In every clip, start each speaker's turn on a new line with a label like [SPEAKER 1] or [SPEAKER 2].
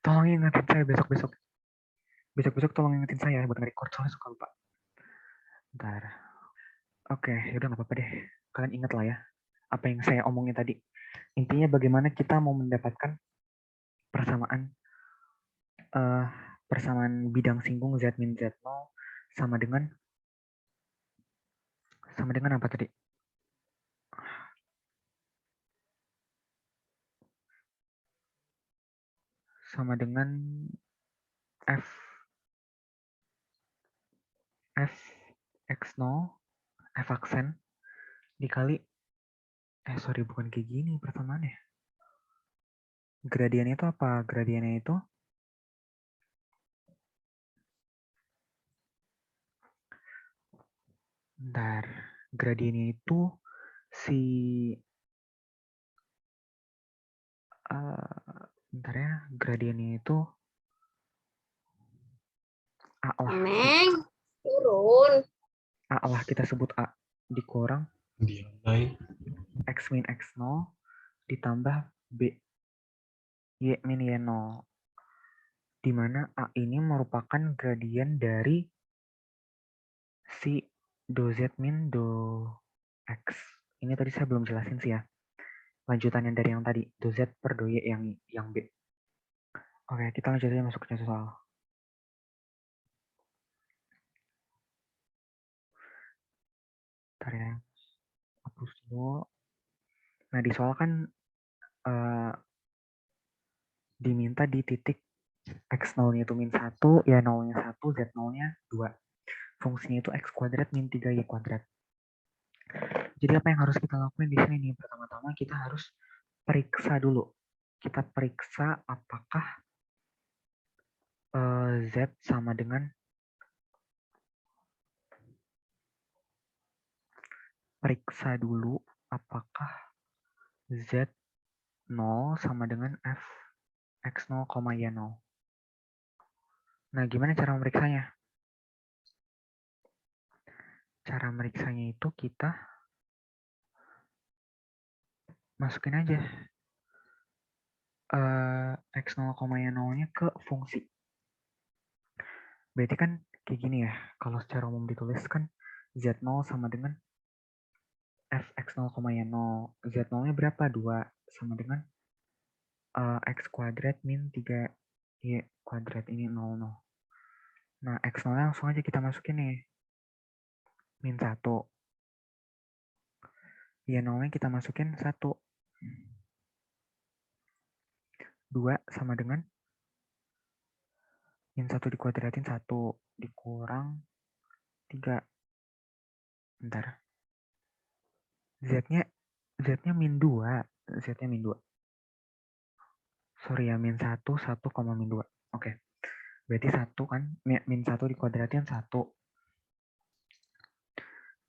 [SPEAKER 1] Tolong ingetin saya besok-besok. Besok-besok tolong ingetin saya buat nge-record, soalnya suka lupa. Bentar. Oke, yaudah nggak apa-apa deh. Kalian ingat lah ya, apa yang saya omongin tadi. Intinya bagaimana kita mau mendapatkan persamaan eh, persamaan bidang singgung Z min Z0 sama dengan apa tadi? Sama dengan F F X0 F aksen dikali sorry bukan kayak gini persamaannya. Gradiennya itu apa? Gradiennya itu bentar. Gradiennya itu si bentar ya, gradiennya itu A lah.
[SPEAKER 2] Neng, turun.
[SPEAKER 1] A lah kita sebut A dikurang X min X0 ditambah B Y min Y0, di mana A ini merupakan gradien dari si do Z min do X. Ini tadi saya belum jelasin sih ya, lanjutannya dari yang tadi, do Z per do Y yang B. Oke, kita lanjut aja masuk ke soal. Bentar ya, hapus dulu. Nah, di soal kan diminta di titik X0-nya itu min 1, ya 0-nya 1, Z0-nya 2. Fungsinya itu X kuadrat min 3Y kuadrat. Jadi apa yang harus kita lakuin di sini nih? Pertama-tama kita harus periksa dulu. Kita periksa apakah Z sama dengan periksa dulu apakah Z 0 sama dengan F X0, Y0. Nah, gimana cara memeriksanya? Cara meriksanya itu kita masukin aja X0, Y0-nya ke fungsi. Berarti kan kayak gini ya, kalau secara umum ditulis kan Z0 sama dengan Fx0, Y0. Z0-nya berapa? 2 sama dengan X kuadrat min 3Y kuadrat, ini 0, 0. Nah, X0-nya langsung aja kita masukin nih. Min 1. Y0-nya kita masukin 1. 2 sama dengan min 1 dikuadratin 1 dikurang 3. Bentar. Z-nya min 2. Z-nya min 2. Sorry ya, min 1, 1, min 2. Oke. Berarti 1 kan, min 1 dikuadratin 1.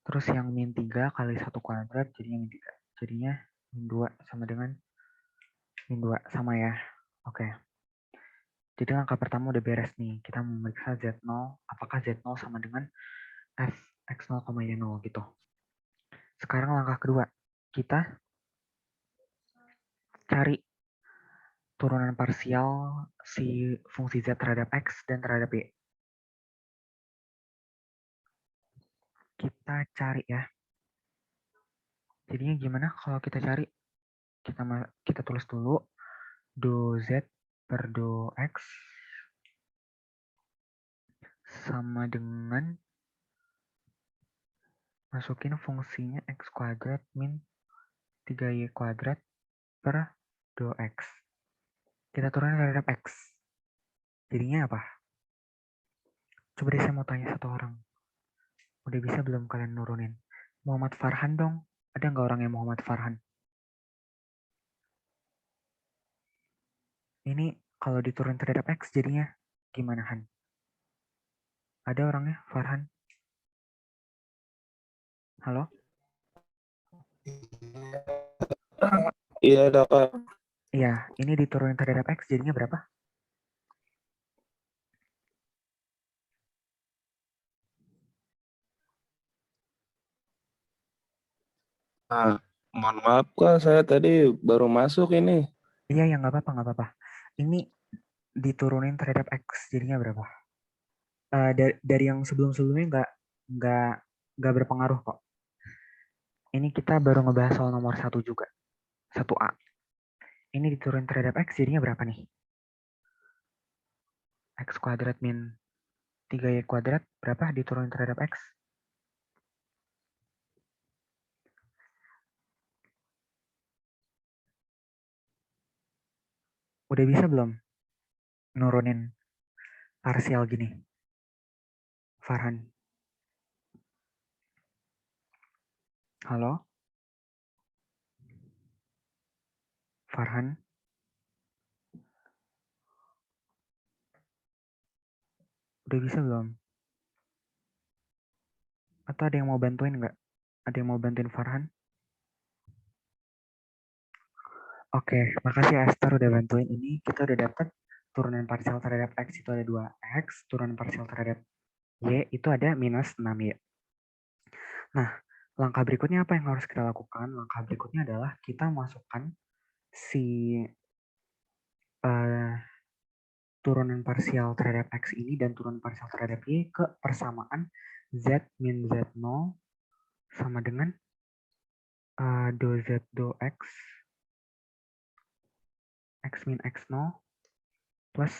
[SPEAKER 1] Terus yang min 3 kali 1 kuadrat jadinya min 3. Jadinya min 2 sama dengan min 2 sama ya. Oke. Jadi langkah pertama udah beres nih. Kita memeriksa Z0, apakah Z0 sama dengan Fx0, Y0 gitu. Sekarang langkah kedua, kita cari turunan parsial si fungsi Z terhadap X dan terhadap Y. Kita cari ya. Jadinya gimana kalau kita cari? Kita tulis dulu do Z per do X sama dengan masukin fungsinya X kuadrat min 3Y kuadrat per do X. Kita turunin terhadap X. Jadinya apa? Coba deh saya mau tanya satu orang. Udah bisa belum kalian nurunin? Muhammad Farhan dong. Ada nggak orang yang Muhammad Farhan? Ini kalau diturunin terhadap X jadinya gimana Han? Ada orangnya Farhan? Halo?
[SPEAKER 3] Iya, ada Kak.
[SPEAKER 1] Iya, ini diturunin terhadap X jadinya berapa?
[SPEAKER 3] Nah, mohon maaf Kak, saya tadi baru masuk ini.
[SPEAKER 1] Iya, ya nggak apa-apa, nggak apa-apa. Ini diturunin terhadap X jadinya berapa? Dari yang sebelum-sebelumnya nggak berpengaruh kok. Ini kita baru ngebahas soal nomor 1 juga. 1A. Ini diturunin terhadap X jadinya berapa nih? X kuadrat min 3Y kuadrat berapa diturunin terhadap X? Udah bisa belum nurunin parsial gini? Farhan. Halo? Farhan? Udah bisa belum? Atau ada yang mau bantuin nggak? Ada yang mau bantuin Farhan? Oke, makasih Esther udah bantuin ini. Kita udah dapat turunan parsial terhadap X itu ada 2X, turunan parsial terhadap Y itu ada minus 6Y. Nah, langkah berikutnya apa yang harus kita lakukan? Langkah berikutnya adalah kita masukkan si turunan parsial terhadap X ini dan turunan parsial terhadap Y ke persamaan Z min Z0 sama dengan do Z do X min X0 plus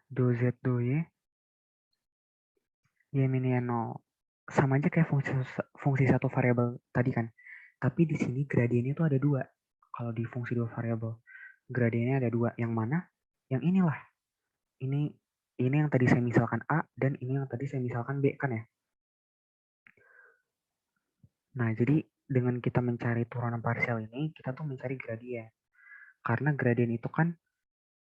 [SPEAKER 1] do Z do Y min Y0. Sama aja kayak fungsi satu variabel tadi kan. Tapi di sini gradiennya itu ada 2. Kalau di fungsi 2 variabel, gradiennya ada 2. Yang mana? Yang inilah. Ini yang tadi saya misalkan A dan ini yang tadi saya misalkan B kan ya. Nah, jadi dengan kita mencari turunan parsial ini, kita tuh mencari gradien. Karena gradien itu kan,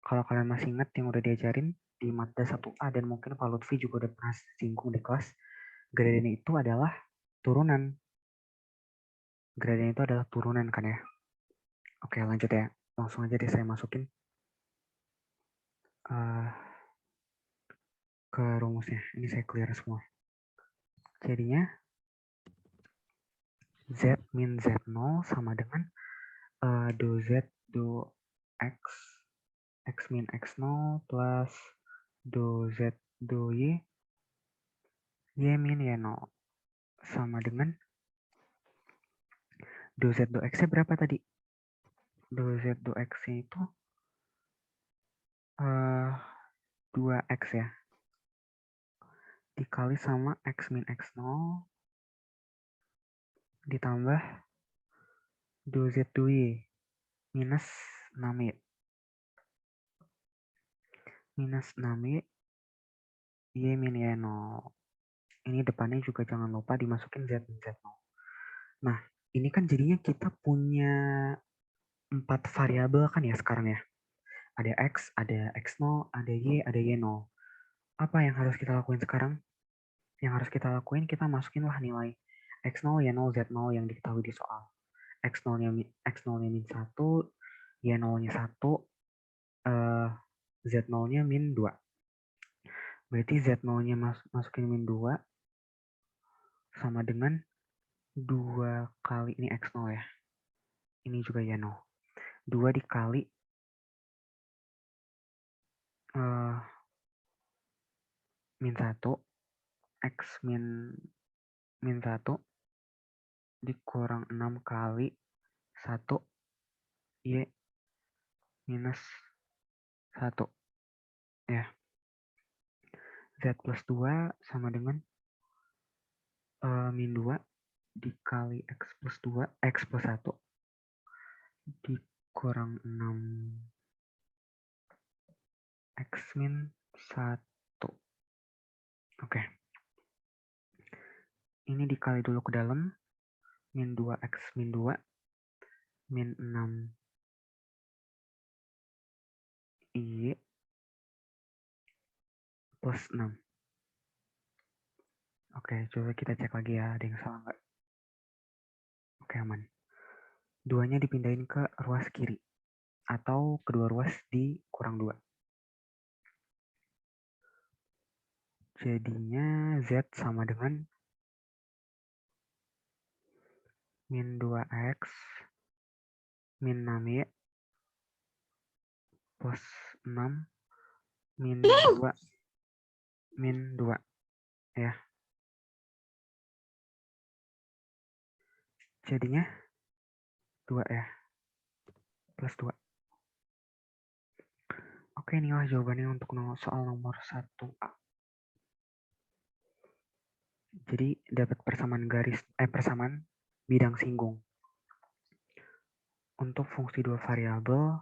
[SPEAKER 1] kalau kalian masih ingat yang udah diajarin di mata 1A dan mungkin Pak Lutfi juga udah pernah singgung di kelas, gradien itu adalah turunan. Gradien itu adalah turunan kan ya. Oke, lanjut ya. Langsung aja deh saya masukin ke rumusnya. Ini saya clear semua. Jadinya Z min Z0 sama dengan do Z do X min X0 plus do Z do Y min Y0 sama dengan do Z do X-nya berapa tadi? Do Z do X-nya itu 2X ya. Dikali sama X min X0 ditambah do Z do Y minus 6Y. Minus 6Y Y min Y0. Ini depannya juga jangan lupa dimasukin Z min Z0. Nah, ini kan jadinya kita punya 4 variabel kan ya sekarang ya. Ada X, ada X0, ada Y, ada Y0. Apa yang harus kita lakuin sekarang? Yang harus kita lakuin, kita masukinlah nilai X0, Y0, Z0 yang diketahui di soal. X0-nya min 1, Y0-nya 1, Z0-nya min 2. Berarti Z0-nya masukin min 2 sama dengan 2 kali, ini X0 ya. Ini juga Y0. 2 dikali min 1, X min 1 dikurang 6 kali 1 Y minus 1 ya. Z plus 2 sama dengan min 2 dikali X plus 2 X plus 1 dikurang 6 X min 1. Oke. Ini dikali dulu ke dalam min 2X min 2 min 6 Y plus 6. Oke, coba kita cek lagi ya, ada yang salah nggak? Oke, aman. 2-nya dipindahin ke ruas kiri, atau kedua ruas dikurang 2. Jadinya Z sama dengan min 2X min 6Y plus 6 min 2 min 2 ya. Jadinya 2 ya. Plus 2. Oke, inilah jawabannya untuk soal nomor 1A. Jadi dapat persamaan bidang singgung. Untuk fungsi dua variabel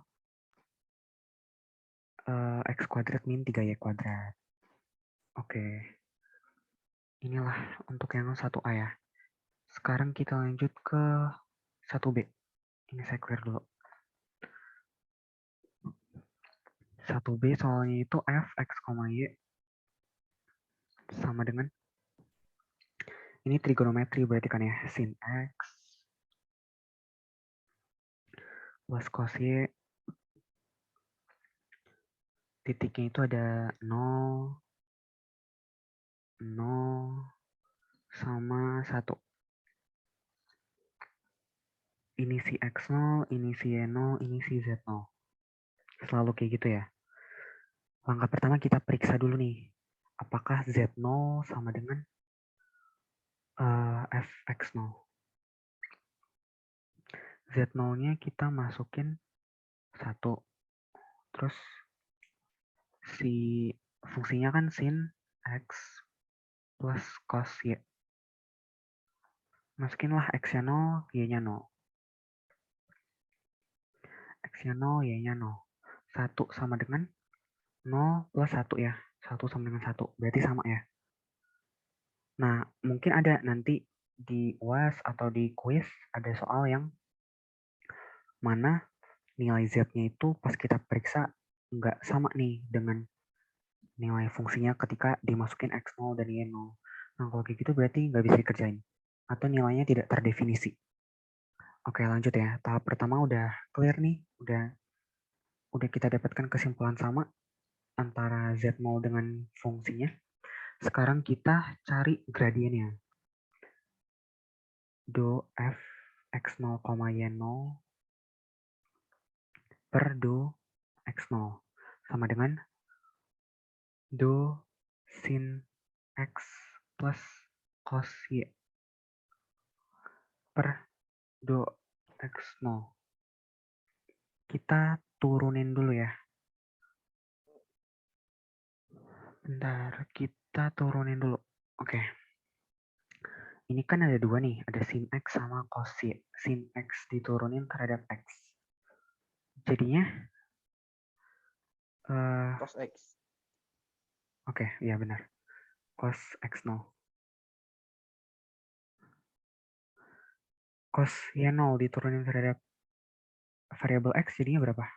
[SPEAKER 1] x kuadrat min 3y kuadrat. Oke. Inilah untuk yang 1A ya. Sekarang kita lanjut ke 1B. Ini saya clear dulu. 1B soalnya itu f x, y sama dengan ini trigonometri berarti kan ya, sin x plus cos y, titiknya itu ada 0, 0 sama 1. Ini si x0, ini si y0, ini si z0. Selalu kayak gitu ya. Langkah pertama kita periksa dulu nih, apakah z0 sama dengan fx0. Z0-nya kita masukin 1. Terus si fungsinya kan sin x plus cos y. Masukinlah x-nya 0, y-nya 0. X-nya 0, y-nya 0. 1 sama dengan 0 plus 1 ya. 1 sama dengan 1. Berarti sama ya. Nah, mungkin ada nanti di UAS atau di kuis ada soal yang mana nilai z-nya itu pas kita periksa nggak sama nih dengan nilai fungsinya ketika dimasukin x0 dan y0. Nah, kalau kayak gitu berarti nggak bisa dikerjain. Atau nilainya tidak terdefinisi. Oke, lanjut ya. Tahap pertama udah clear nih. Udah kita dapatkan kesimpulan sama antara z0 dengan fungsinya. Sekarang kita cari gradiennya. Do f x0, y0 per do x0 sama dengan do sin x plus cos y per do x0. Kita turunin dulu ya. Bentar, kita turunin dulu. Oke. Ini kan ada dua nih, ada sin x sama cos y. Sin x diturunin terhadap x. Jadinya
[SPEAKER 3] Cos X.
[SPEAKER 1] Oke, iya benar. Cos x0. Cos y0 diturunin terhadap variabel x jadinya berapa?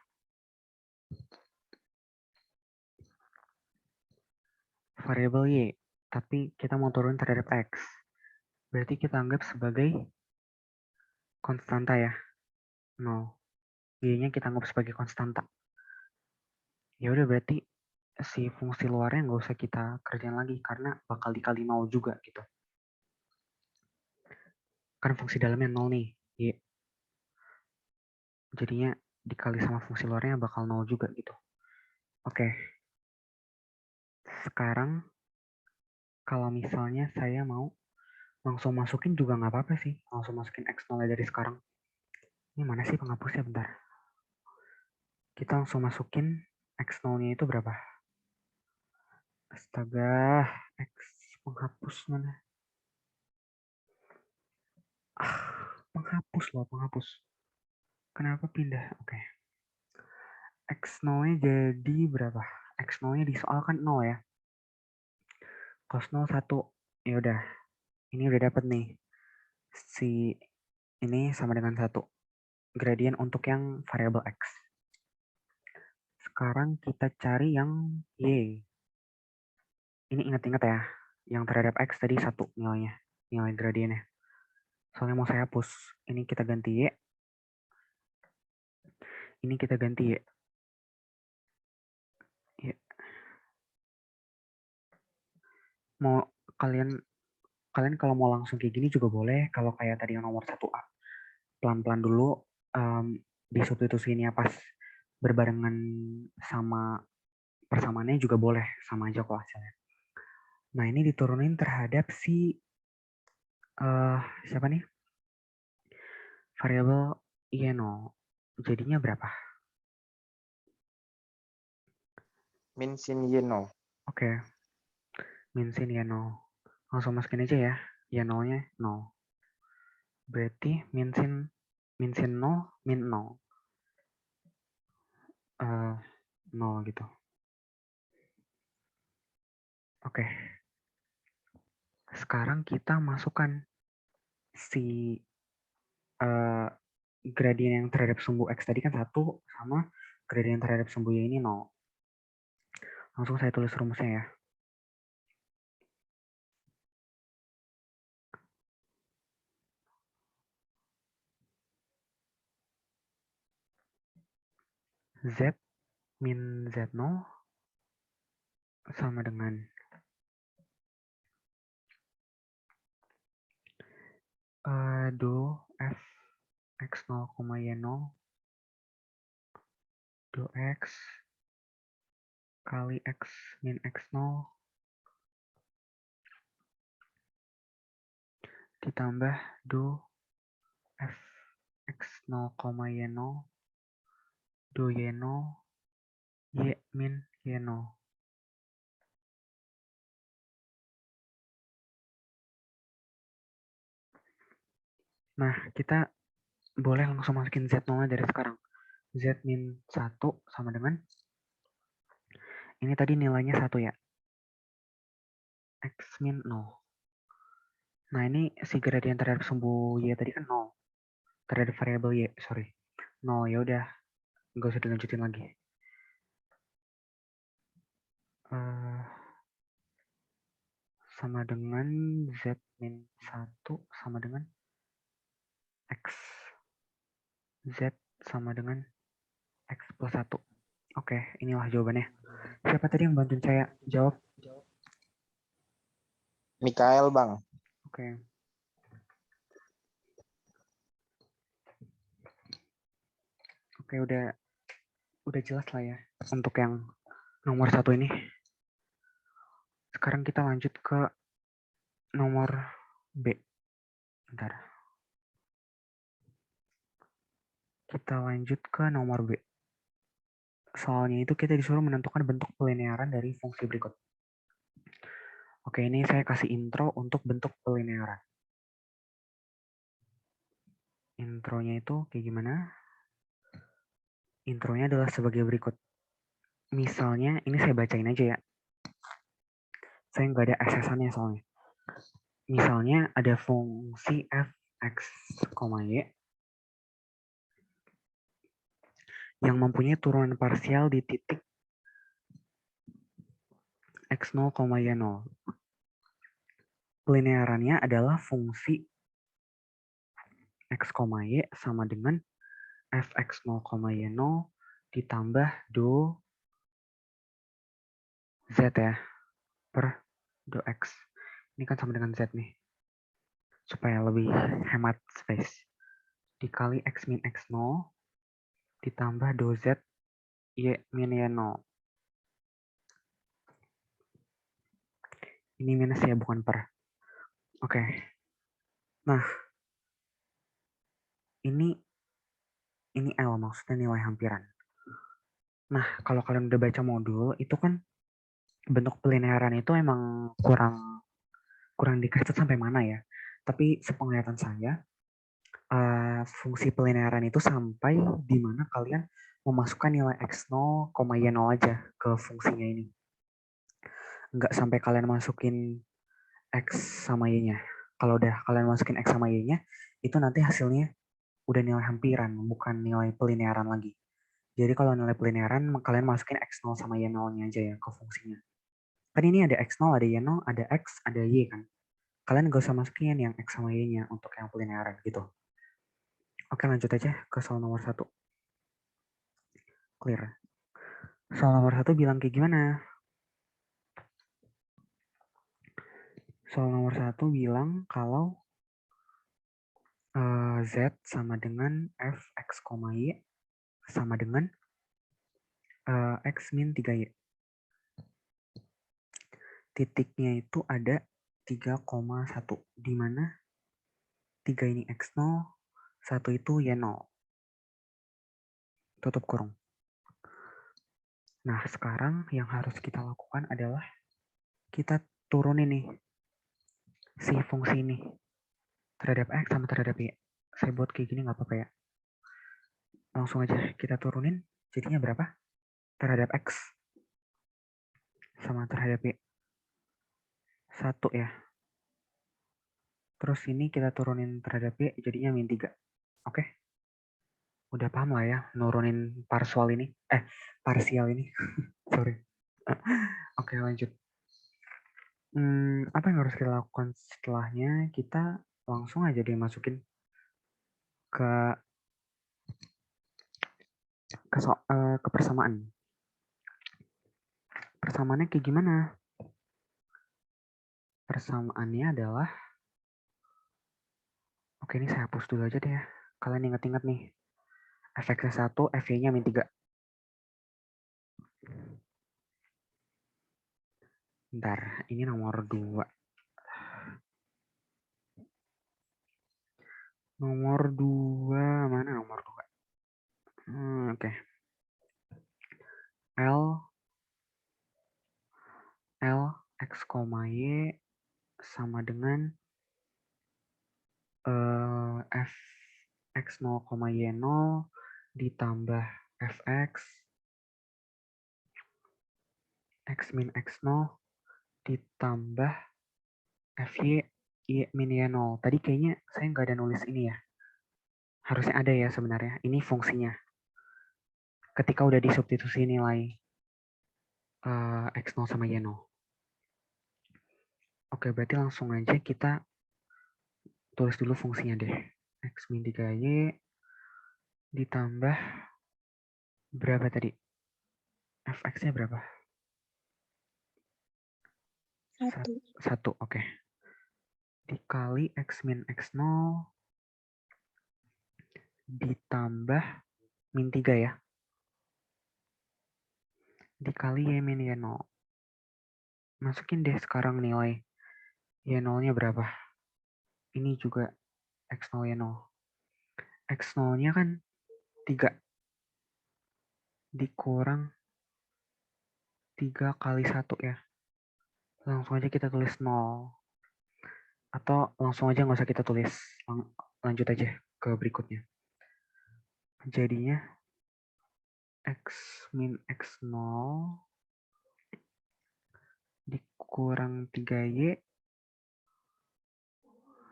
[SPEAKER 1] Variabel y, tapi kita mau turun terhadap x. Berarti kita anggap sebagai konstanta ya. 0. Y-nya kita anggap sebagai konstanta. Ya udah berarti si fungsi luarnya nggak usah kita kerjain lagi karena bakal dikali 0 juga gitu. Kan fungsi dalamnya 0 nih. Y. Jadinya dikali sama fungsi luarnya bakal 0 juga gitu. Oke. Sekarang kalau misalnya saya mau langsung masukin juga nggak apa-apa sih. Langsung masukin x0 dari sekarang. Ini mana sih penghapusnya, bentar. Kita langsung masukin x0-nya itu berapa? Astaga, x penghapus mana? Penghapus loh, penghapus. Kenapa pindah? Oke. X0-nya jadi berapa? X0-nya di soal kan 0 ya. Cos 0 1. Ya udah. Ini udah dapat nih. Si ini sama dengan 1. Gradien untuk yang variabel x. Sekarang kita cari yang y. Ini ingat-ingat ya. Yang terhadap x tadi 1 nilainya. Nilai gradiennya. Soalnya mau saya hapus. Ini kita ganti y. Ini kita ganti y. Y. Mau kalian kalau mau langsung kayak gini juga boleh. Kalau kayak tadi yang nomor 1A. Pelan-pelan dulu. Disubstitusinya pas berbarengan sama persamaannya juga boleh, sama aja kok hasilnya. Nah, ini diturunin terhadap si siapa nih? Variabel y0. Jadinya berapa?
[SPEAKER 3] Min sin y0.
[SPEAKER 1] Oke. Min sin y0. Langsung masukin aja ya. Y0-nya 0. Berarti min sin 0, min 0. 0 gitu. Oke. Sekarang kita masukkan si gradien yang terhadap sumbu X tadi kan 1 sama gradien terhadap sumbu Y ini 0. Langsung saya tulis rumusnya ya. Z min Z0 sama dengan do F X0, Y0 do X kali X min X0 ditambah do F X0, Y0 do Y0 Y min Y0. Nah, kita boleh langsung masukin Z0 dari sekarang. Z min 1 sama dengan, ini tadi nilainya 1 ya. X min 0. Nah, ini si gradien terhadap sumbu Y tadi kan 0. Terhadap variabel Y, sorry. 0, ya udah. Nggak usah dilanjutin lagi. Sama dengan Z min 1 sama dengan X. Z sama dengan X plus 1. Oke, inilah jawabannya. Siapa tadi yang bantuin saya jawab?
[SPEAKER 3] Mikael, Bang.
[SPEAKER 1] Oke. Oke, udah jelas lah ya untuk yang nomor 1 ini. Sekarang kita lanjut ke nomor B. Bentar. Kita lanjut ke nomor B. Soalnya itu kita disuruh menentukan bentuk pelinearan dari fungsi berikut. Oke, ini saya kasih intro untuk bentuk pelinearan. Intronya itu kayak gimana? Intronya adalah sebagai berikut. Misalnya, ini saya bacain aja ya. Saya nggak ada aksesannya soalnya. Misalnya ada fungsi f, x, y yang mempunyai turunan parsial di titik x0, y0. Pelinearannya adalah fungsi x, y sama dengan fx0, y0 ditambah do z ya, per do x. Ini kan sama dengan z nih. Supaya lebih hemat space. Dikali x min x0 ditambah do z y min y0. Ini minus ya, bukan per. Oke. Nah, ini L maksudnya nilai hampiran. Nah, kalau kalian udah baca modul, itu kan bentuk pelinearan itu emang kurang dikasih sampai mana ya. Tapi sepenglihatan saya, fungsi pelinearan itu sampai di mana kalian memasukkan nilai x0, y0 aja ke fungsinya ini. Nggak sampai kalian masukin x sama y-nya. Kalau udah kalian masukin x sama y-nya, itu nanti hasilnya udah nilai hampiran, bukan nilai pelinearan lagi. Jadi kalau nilai pelinearan, kalian masukin x0 sama y0-nya aja ya ke fungsinya. Kan ini ada x0, ada y0, ada x, ada y kan. Kalian gak usah masukin yang x sama y-nya untuk yang pelinearan gitu. Oke, lanjut aja ke soal nomor 1. Clear. Soal nomor 1 bilang kayak gimana? Soal nomor 1 bilang kalau Z sama dengan f, x, y sama dengan X min 3Y. Titiknya itu ada 3,1. Di mana 3 ini X0, 1 itu Y0. Tutup kurung. Nah, sekarang yang harus kita lakukan adalah kita turunin nih si fungsi ini terhadap X sama terhadap Y. Saya buat kayak gini nggak apa-apa ya. Langsung aja kita turunin, jadinya berapa? Terhadap X sama terhadap Y. 1 ya. Terus ini kita turunin terhadap Y, jadinya min 3. Oke? Udah paham lah ya, nurunin parsial ini. Parsial ini. Sorry. Oke, lanjut. Apa yang harus kita lakukan setelahnya? Kita langsung aja deh masukin ke persamaan. Persamaannya kayak gimana? Persamaannya adalah, oke ini saya hapus dulu aja deh ya. Kalian ingat-ingat nih. Fx-nya 1, Fy-nya min 3. Bentar, ini nomor 2. Nomor 2, mana nomor 2? Oke. L X, Y sama dengan F X0, Y0 ditambah Fx X min X0 ditambah Fy Y min Y0. Tadi kayaknya saya nggak ada nulis ini ya. Harusnya ada ya sebenarnya. Ini fungsinya. Ketika udah disubstitusi nilai X0 sama Y0. Oke, berarti langsung aja kita tulis dulu fungsinya deh. X min 3Y ditambah berapa tadi? Fx-nya berapa? 1, oke. Dikali X min X0 ditambah min 3 ya. Dikali Y min Y0. Masukin deh sekarang nilai Y0-nya berapa. Ini juga X0 Y0. X0-nya kan 3. Dikurang 3 kali 1 ya. Langsung aja kita tulis 0. Atau langsung aja nggak usah kita tulis. Lanjut aja ke berikutnya. Jadinya X min X0 dikurang 3Y.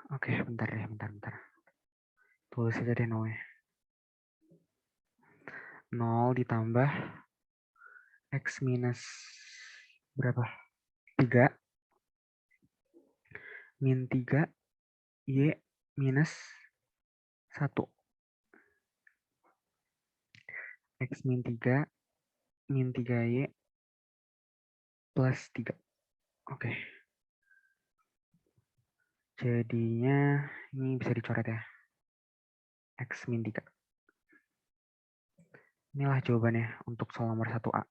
[SPEAKER 1] Oke, bentar deh, bentar. Tulis aja deh 0 ya. 0 ditambah X minus berapa? 3 min 3 Y minus 1. X min 3 min 3Y plus 3. Oke. Jadinya ini bisa dicoret ya. X min 3. Inilah jawabannya untuk soal nomor 1A.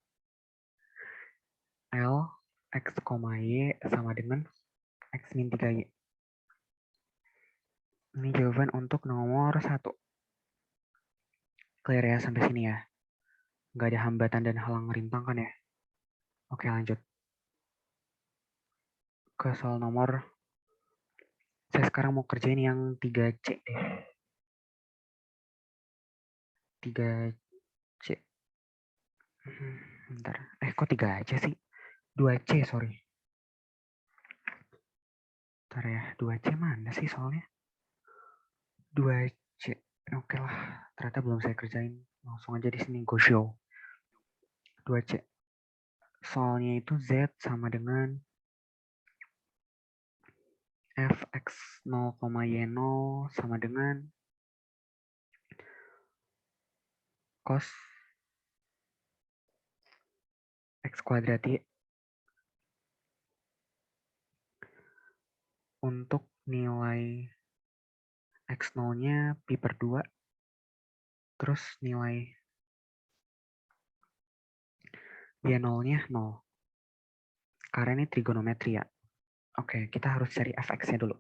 [SPEAKER 1] L X, Y sama dengan X min 3Y. Ini jawaban untuk nomor 1. Clear ya sampai sini ya. Nggak ada hambatan dan halang rintang kan ya. Oke, lanjut. Ke soal nomor, saya sekarang mau kerjain yang 3C deh. 3C. Bentar. Kok 3C sih? 2C, sorry. Bentar ya, 2C mana sih soalnya? 2C. Oke lah, ternyata belum saya kerjain. Langsung aja di sini go show. 2C. Soalnya itu Z sama dengan Fx0, Y0 sama dengan cos X kuadrat Y untuk nilai X0-nya pi per 2 terus nilai Y0-nya 0. Karena ini trigonometri ya. Oke, kita harus cari fx-nya dulu.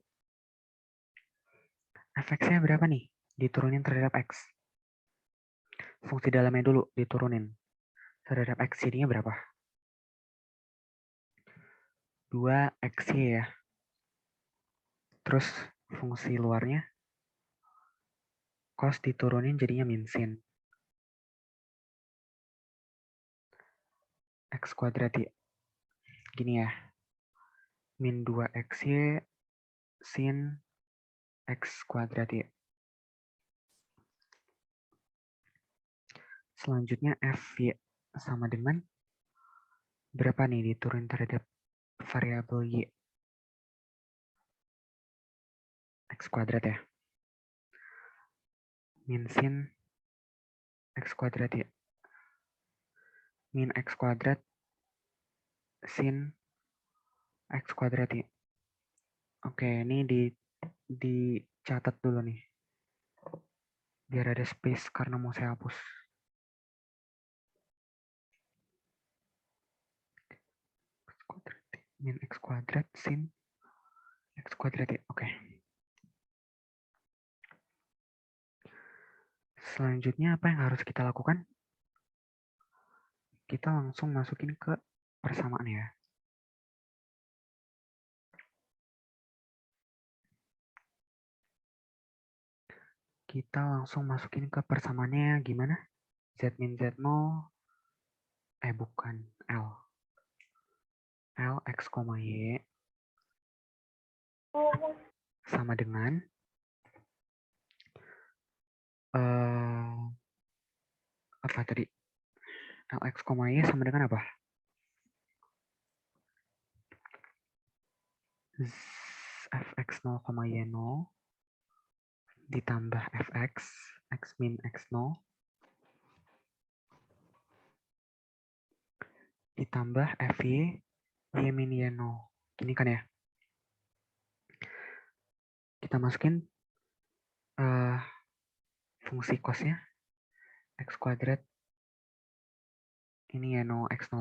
[SPEAKER 1] Fx-nya berapa nih? Diturunin terhadap x. Fungsi dalamnya dulu diturunin. Terhadap x jadinya berapa? 2xy ya. Terus fungsi luarnya cos diturunin jadinya min sin. X kuadrat ya. Gini ya. Min 2xy sin x kuadrat ya. Selanjutnya f y sama dengan berapa nih diturun terhadap variabel y? X kuadrat ya. Min sin x kuadrat ya. Min x kuadrat sin x kuadrat ya. Oke, ini dicatat dulu nih. Biar ada space karena mau saya hapus. Min x kuadrat sin x kuadrat ya. Oke. Selanjutnya apa yang harus kita lakukan? Kita langsung masukin ke persamaan ya. Kita langsung masukin ke persamaannya gimana? Z min Z0, bukan, L. L X, Y sama dengan apa tadi? L X, Y sama dengan apa? Fx0, Y0 ditambah Fx, X min X0 ditambah Fy, Y min Y0. Gini kan ya? Kita masukin fungsi cosnya X kuadrat ini Y0, X0